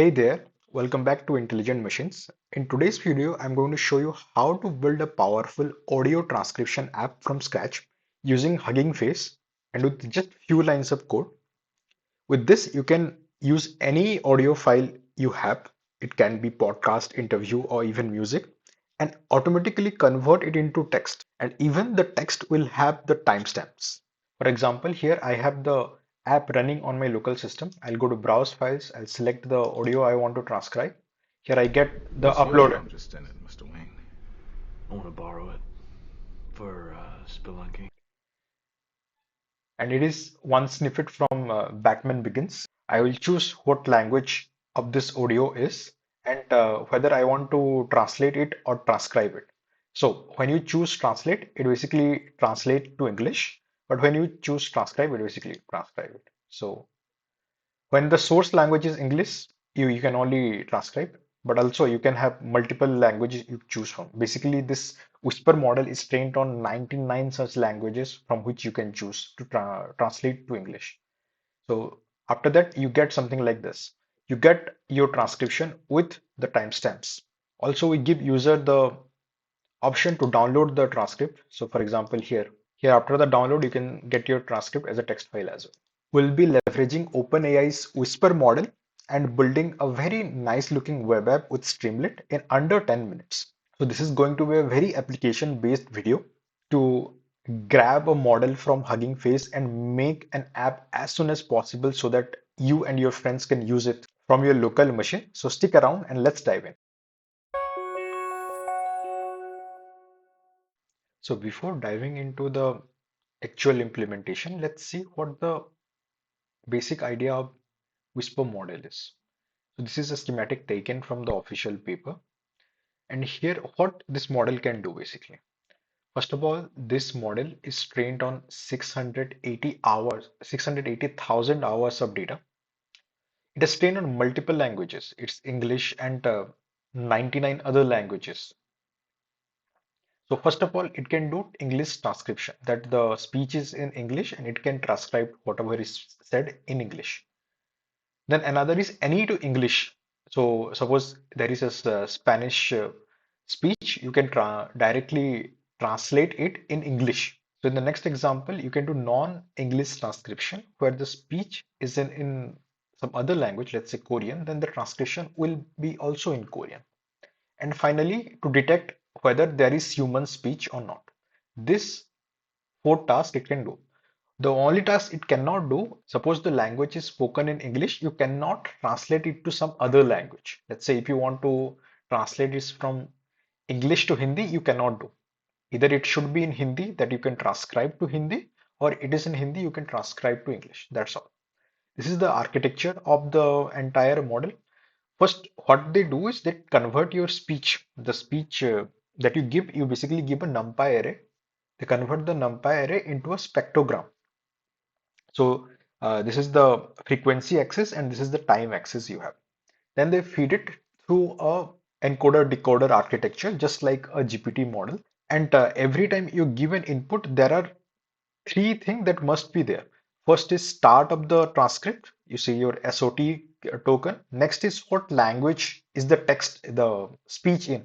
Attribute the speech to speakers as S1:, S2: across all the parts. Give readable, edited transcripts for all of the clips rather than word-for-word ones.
S1: Hey there, welcome back to Intelligent Machines. In today's video, I'm going to show you how to build a powerful audio transcription app from scratch using Hugging Face and with just few lines of code. With this, you can use any audio file you have. It can be podcast, interview, or even music, and automatically convert it into text. And even the text will have the timestamps. For example, here I have the app running on my local system. I'll go to browse files. I'll select the audio I want to transcribe. Here I get the
S2: What's your
S1: upload,
S2: interest in it, Mr. Wayne? I want to borrow it for spelunking.
S1: and it is one snippet from Batman Begins. I will choose what language of this audio is and whether I want to translate it or transcribe it. So when you choose translate, it basically translate to English, but when you choose transcribe, it basically transcribe it. So when the source language is English, you can only transcribe, but also you can have multiple languages you choose from. Basically, this Whisper model is trained on 99 such languages from which you can choose to translate to English. So after that, you get something like this. You get your transcription with the timestamps. Also, we give user the option to download the transcript. So for example, here after the download, you can get your transcript as a text file as well. We'll be leveraging OpenAI's Whisper model and building a very nice looking web app with Streamlit in under 10 minutes. So this is going to be a very application based video to grab a model from Hugging Face and make an app as soon as possible so that you and your friends can use it from your local machine. So stick around and let's dive in. So before diving into the actual implementation, let's see what the basic idea of Whisper model is. So this is a schematic taken from the official paper. And here, what this model can do basically. First of all, this model is trained on 680 hours, 680,000 hours of data. It is trained on multiple languages. It's English and 99 other languages. So first of all, it can do English transcription, that the speech is in English and it can transcribe whatever is said in English. Then another is any to English. So suppose there is a Spanish speech, you can directly translate it in English. So in the next example, you can do non-English transcription where the speech is in some other language, let's say Korean, then the transcription will be also in Korean. And finally, to detect whether there is human speech or not. This four tasks it can do. The only task it cannot do, suppose the language is spoken in English, you cannot translate it to some other language. Let's say if you want to translate this from English to Hindi, you cannot do. Either it should be in Hindi that you can transcribe to Hindi, or it is in Hindi you can transcribe to English. That's all. This is the architecture of the entire model. First, what they do is they convert your speech, the speech that you give, you basically give a NumPy array. They convert the NumPy array into a spectrogram. So this is the frequency axis and this is the time axis you have. Then they feed it through a encoder decoder architecture, just like a GPT model. And every time you give an input, there are three things that must be there. First is start of the transcript. You see your SOT token. Next is what language is the text, the speech in.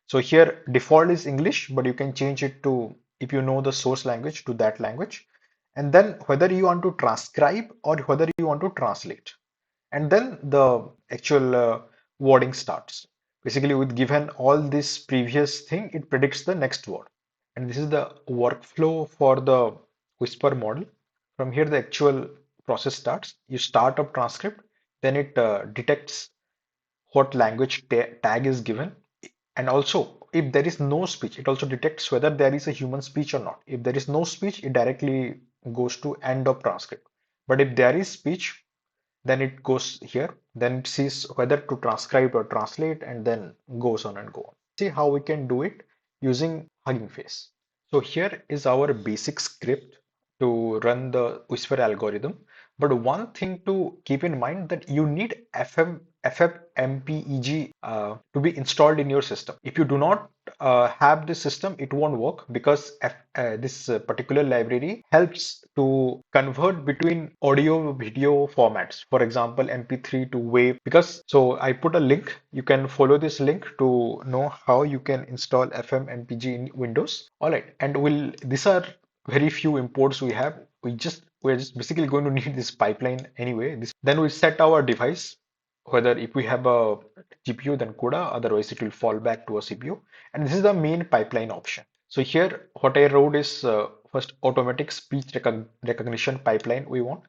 S1: So here default is English, but you can change it to, if you know the source language, to that language. And then whether you want to transcribe or whether you want to translate. And then the actual wording starts. Basically, with given all this previous thing, it predicts the next word. And this is the workflow for the Whisper model. From here, the actual process starts. You start up transcript, then it detects what language tag is given. And also, if there is no speech, it also detects whether there is a human speech or not. If there is no speech, it directly goes to end of transcript. But if there is speech, then it goes here. Then it sees whether to transcribe or translate, and then goes on and go on. See how we can do it using Hugging Face. So here is our basic script to run the Whisper algorithm. But one thing to keep in mind that you need FFmpeg to be installed in your system. If you do not have this system, it won't work because this particular library helps to convert between audio video formats. For example, MP3 to WAV. Because so I put a link. You can follow this link to know how you can install FFmpeg in Windows. All right, and these are very few imports we have. We're just basically going to need this pipeline anyway. Then we set our device, whether if we have a GPU then CUDA, otherwise it will fall back to a CPU. And this is the main pipeline option. So here what I wrote is first automatic speech recognition pipeline we want.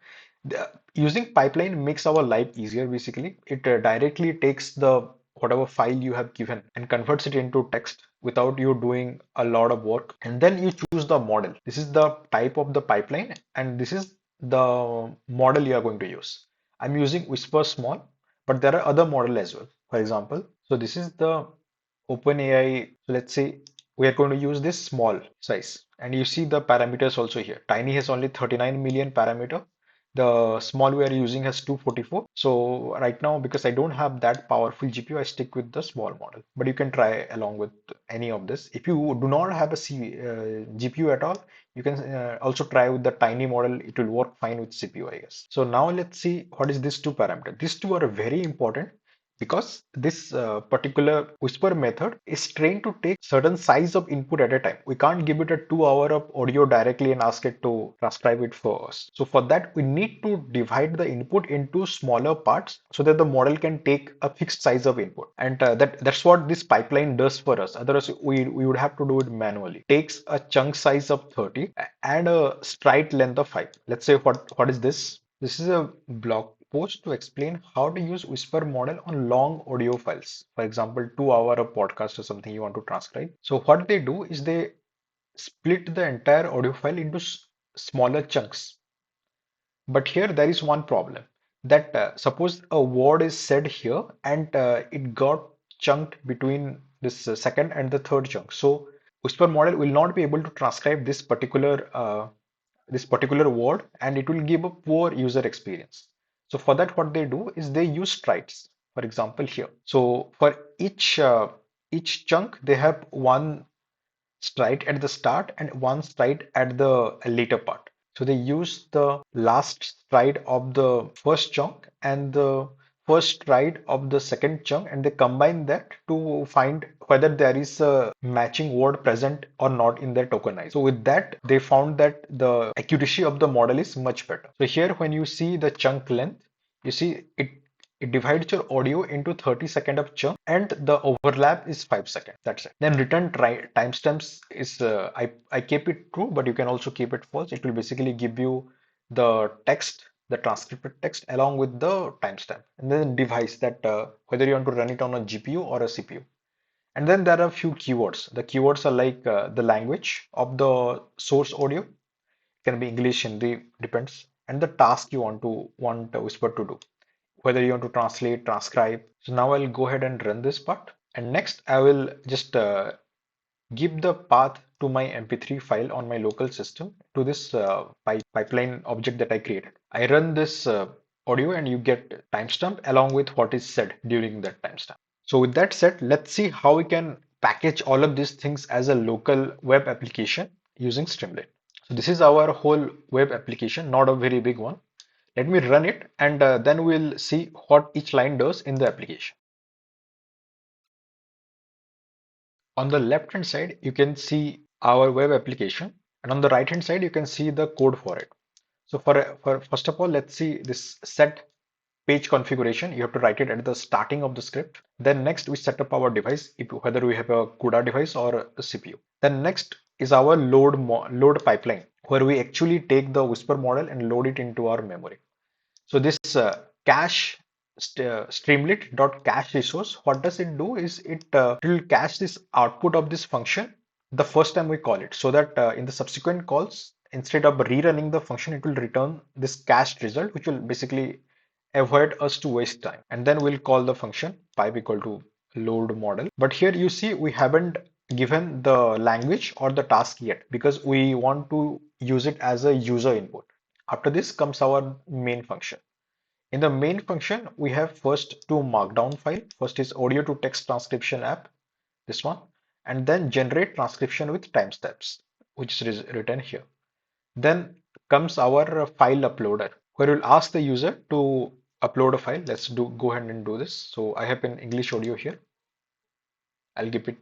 S1: Using pipeline makes our life easier basically. It directly takes the whatever file you have given and converts it into text without you doing a lot of work. And then you choose the model. This is the type of the pipeline and this is the model you are going to use. I'm using Whisper Small, but there are other model as well. For example, so this is the OpenAI. Let's say we are going to use this small size, and you see the parameters also here. Tiny has only 39 million parameter. The small we are using has 244. So right now, because I don't have that powerful GPU, I stick with the small model. But you can try along with any of this. If you do not have a GPU at all, you can also try with the tiny model. It will work fine with CPU, I guess. So now let's see what is these two parameters. These two are very important because this particular whisper method is trained to take certain size of input at a time. We can't give it a 2 hour of audio directly and ask it to transcribe it for us. So for that, we need to divide the input into smaller parts so that the model can take a fixed size of input. And that's what this pipeline does for us. Otherwise, we would have to do it manually. Takes a chunk size of 30 and a stride length of 5. Let's say what is this? This is a blog post to explain how to use Whisper model on long audio files. For example, 2 hour of podcast or something you want to transcribe. So what they do is they split the entire audio file into smaller chunks. But here there is one problem that suppose a word is said here and it got chunked between this second and the third chunk. So Whisper model will not be able to transcribe this particular word and it will give a poor user experience. So for that, what they do is they use strides. For example, here. So for each chunk, they have one stride at the start and one stride at the later part. So they use the last stride of the first chunk and the first stride of the second chunk and they combine that to find whether there is a matching word present or not in their tokenize. So with that, they found that the accuracy of the model is much better. So here when you see the chunk length, you see it divides your audio into 30 seconds of chunk and the overlap is 5 seconds. That's it. Then return timestamps is I keep it true, but you can also keep it false. It will basically give you the text, the transcripted text along with the timestamp, and then device that whether you want to run it on a GPU or a CPU. And then there are a few keywords. The keywords are like the language of the source audio, can be English, Hindi, depends, and the task you want Whisper to do, whether you want to translate, transcribe. So now I'll go ahead and run this part. And next I will just give the path to my MP3 file on my local system to this pipeline object that I created. I run this audio and you get timestamp along with what is said during that timestamp. So with that said, let's see how we can package all of these things as a local web application using Streamlit. So this is our whole web application, not a very big one. Let me run it and then we'll see what each line does in the application. On the left hand side, you can see our web application, and on the right hand side, you can see the code for it. So for first of all, let's see this set page configuration. You have to write it at the starting of the script. Then next we set up our device, whether we have a CUDA device or a CPU. Then next is our load pipeline, where we actually take the Whisper model and load it into our memory. So this cache streamlit.cache resource, what does it do is it will cache this output of this function the first time we call it, so that in the subsequent calls, instead of rerunning the function, it will return this cached result, which will basically avoid us to waste time. And then we'll call the function pipe equal to load model. But here you see we haven't given the language or the task yet because we want to use it as a user input. After this comes our main function. In the main function, we have first two markdown file. First is audio to text transcription app, this one, and then generate transcription with timestamps, which is written here. Then comes our file uploader, where we'll ask the user to upload a file. Let's go ahead and do this. So I have an English audio here. I'll give it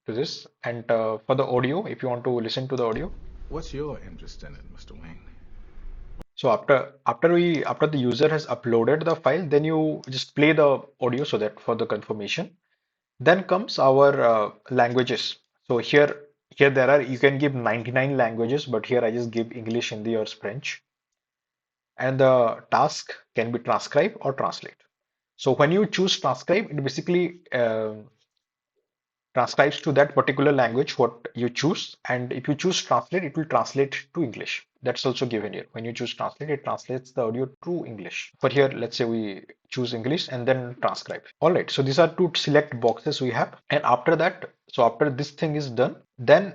S1: to this. And for the audio, if you want to listen to the audio,
S3: What's your interest in it, Mr. Wayne?
S1: so after the user has uploaded the file, then you just play the audio so that for the confirmation. Then comes our languages. So here there are you can give 99 languages, but here I just give English, Hindi, or French. And the task can be transcribe or translate. So when you choose transcribe, it basically transcribes to that particular language what you choose. And if you choose translate, it will translate to English. That's also given here. When you choose translate, it translates the audio to English. For here, let's say we choose English and then transcribe. All right. So these are two select boxes we have. And after that, so after this thing is done, then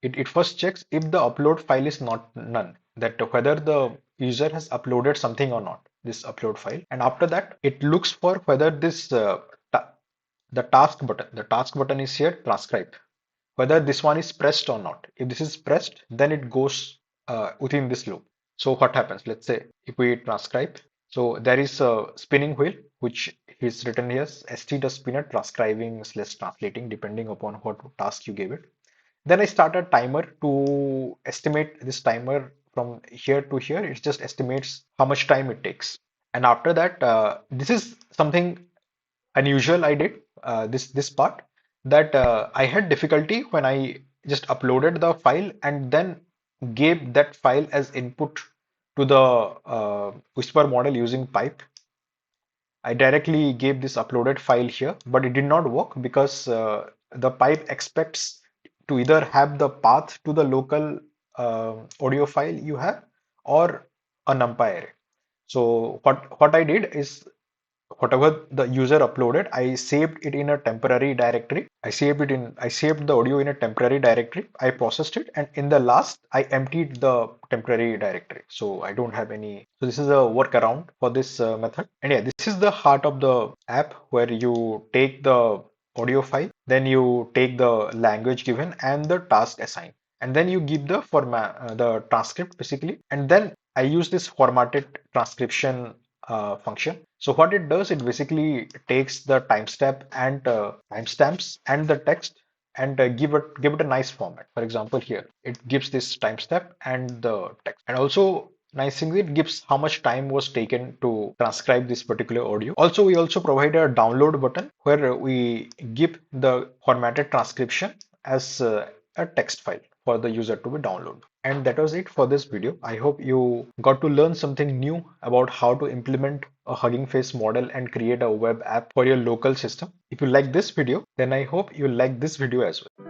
S1: it first checks if the upload file is not none, that whether the user has uploaded something or not, this upload file. And after that, it looks for whether this the task button is here, transcribe, whether this one is pressed or not. If this is pressed, then it goes within this loop. So what happens? Let's say if we transcribe, so there is a spinning wheel which is written here, st does spinner transcribing slash translating depending upon what task you gave it. Then I start a timer to estimate this timer from here to here. It just estimates how much time it takes. And after that, this is something unusual I did this part, that I had difficulty when I just uploaded the file and then gave that file as input to the Whisper model using pipe. I directly gave this uploaded file here, but it did not work because the pipe expects to either have the path to the local audio file you have or a numpy array. So what I did is whatever the user uploaded, I saved it in a temporary directory. I saved the audio in a temporary directory. I processed it, and in the last, I emptied the temporary directory. So I don't have any. So this is a workaround for this method. And yeah, this is the heart of the app where you take the audio file, then you take the language given and the task assigned, and then you give the format, the transcript basically, and then I use this formatted transcription function. So what it does, it basically takes the timestamps and the text and give it a nice format. For example, here it gives this timestamp and the text, and also nice thing, it gives how much time was taken to transcribe this particular audio. Also, we also provide a download button where we give the formatted transcription as a text file for the user to be downloaded. And that was it for this video. I hope you got to learn something new about how to implement a Hugging Face model and create a web app for your local system. If you like this video, then I hope you like this video as well.